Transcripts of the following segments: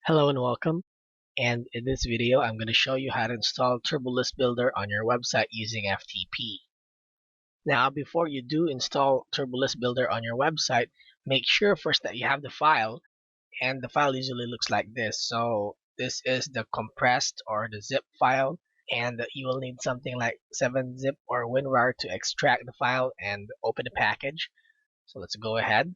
Hello and welcome, and in this video I'm going to show you how to install TurboList Builder on your website using FTP. Now before you do install TurboList Builder on your website, make sure first that you have the file, and the file usually looks like this. So this is the compressed or the zip file, and you will need something like 7-zip or WinRAR to extract the file and open the package. So let's go ahead.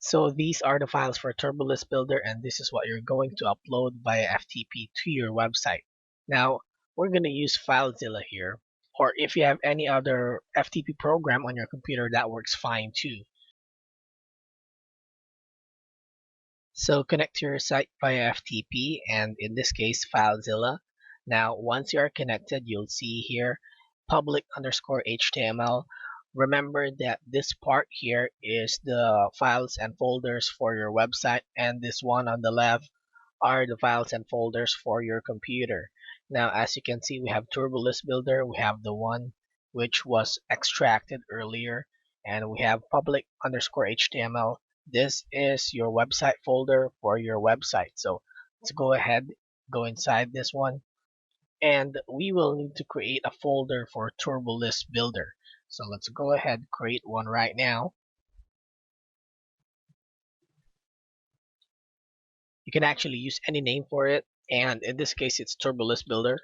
So these are the files for TurboList Builder, and this is what you're going to upload via FTP to your website. Now, we're going to use FileZilla here, or if you have any other FTP program on your computer, that works fine too. So connect to your site via FTP, and in this case, FileZilla. Now, once you are connected, you'll see here public_HTML. Remember that this part here is the files and folders for your website, and this one on the left are the files and folders for your computer. Now, as you can see, we have TurboList Builder, we have the one which was extracted earlier, and we have public_HTML. This is your website folder for your website. So let's go ahead, go inside this one, and we will need to create a folder for TurboList Builder. So let's go ahead, create one right now. You can actually use any name for it, and in this case it's TurboList Builder.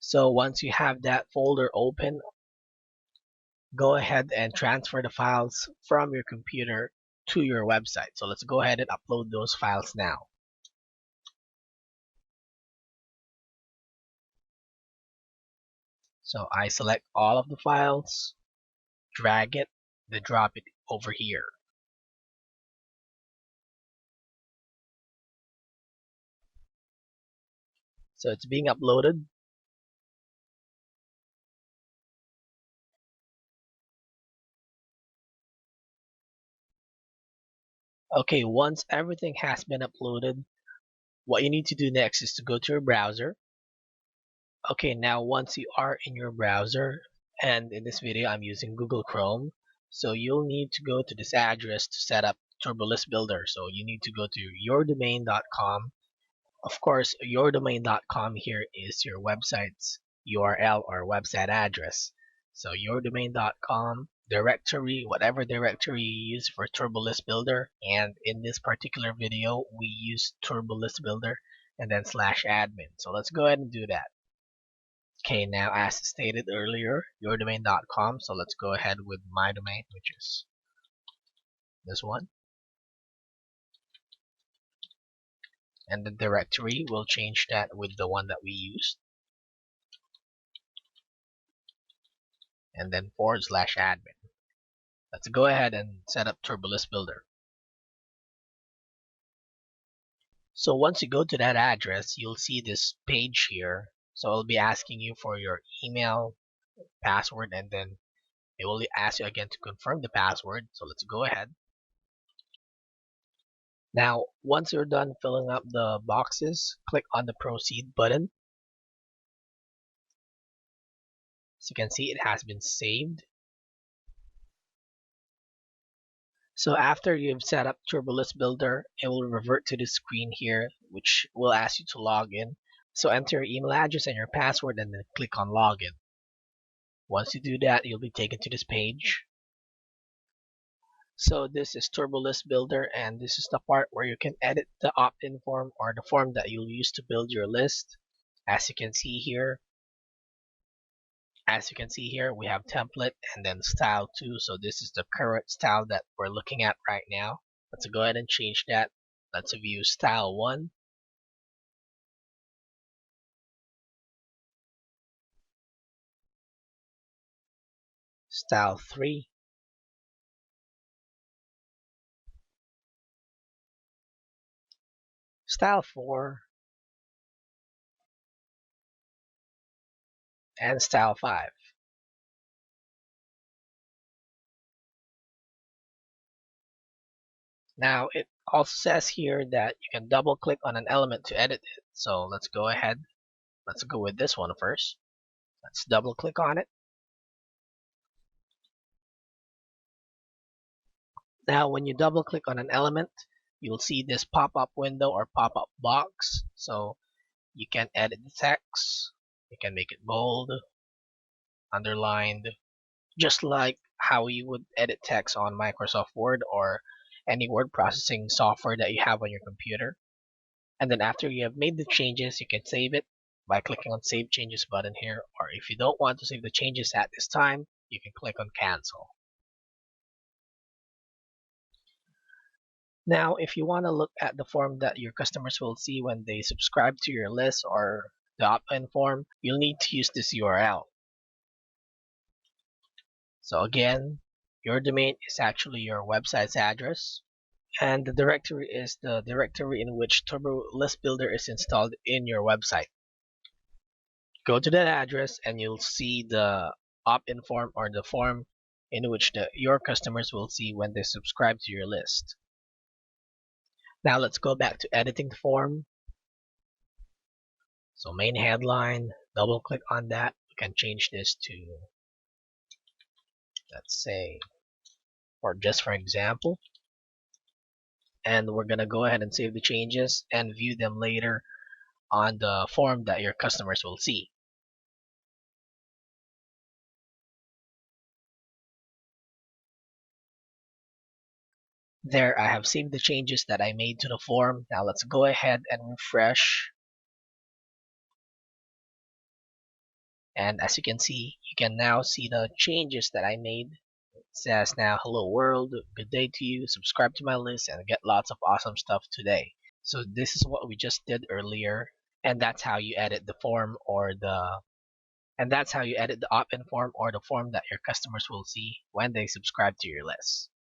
So once you have that folder open, go ahead and transfer the files from your computer to your website. So let's go ahead and upload those files now. So I select all of the files, drag it, then drop it over here. So it's being uploaded. Okay, once everything has been uploaded, what you need to do next is to go to your browser. Okay, now once you are in your browser, and in this video I'm using Google Chrome, so you'll need to go to this address to set up TurboList Builder. So you need to go to yourdomain.com. Of course, yourdomain.com here is your website's URL or website address. So yourdomain.com directory, whatever directory you use for TurboList Builder, and in this particular video we use TurboList Builder and then /admin. So let's go ahead and do that. Okay, now as stated earlier, yourdomain.com. So let's go ahead with my domain, which is this one. And the directory, we'll change that with the one that we used. And then /admin. Let's go ahead and set up TurboList Builder. So once you go to that address, you'll see this page here. So it'll be asking you for your email, password, and then it will ask you again to confirm the password. So let's go ahead. Now, once you're done filling up the boxes, click on the Proceed button. As you can see, it has been saved. So after you've set up TurboList Builder, it will revert to this screen here, which will ask you to log in. So enter your email address and your password and then click on Login. Once you do that, you'll be taken to this page. So this is TurboList Builder, and this is the part where you can edit the opt-in form or the form that you'll use to build your list. As you can see here, we have template and then style 2. So this is the current style that we're looking at right now. Let's go ahead and change that. Let's view style 1. Style 3. Style 4. And style 5. Now it also says here that you can double click on an element to edit it. So let's go ahead. Let's go with this one first. Let's double click on it. Now, when you double click on an element, you'll see this pop-up window or pop-up box. So you can edit the text, you can make it bold, underlined, just like how you would edit text on Microsoft Word or any word processing software that you have on your computer. And then after you have made the changes, you can save it by clicking on Save Changes button here, or if you don't want to save the changes at this time, you can click on Cancel. Now, if you want to look at the form that your customers will see when they subscribe to your list or the opt-in form, you'll need to use this URL. So again, your domain is actually your website's address, and the directory is the directory in which Turbo List Builder is installed in your website. Go to that address and you'll see the opt-in form or the form in which your customers will see when they subscribe to your list. Now let's go back to editing the form. So main headline, double click on that. You can change this to, let's say, or just for example. And we're gonna go ahead and save the changes and view them later on the form that your customers will see. There, I have saved the changes that I made to the form. Now let's go ahead and refresh. And as you can see, you can now see the changes that I made. It says now, hello world, good day to you, subscribe to my list and get lots of awesome stuff today. So this is what we just did earlier, and that's how you edit the form or the and that's how you edit the opt-in form or the form that your customers will see when they subscribe to your list.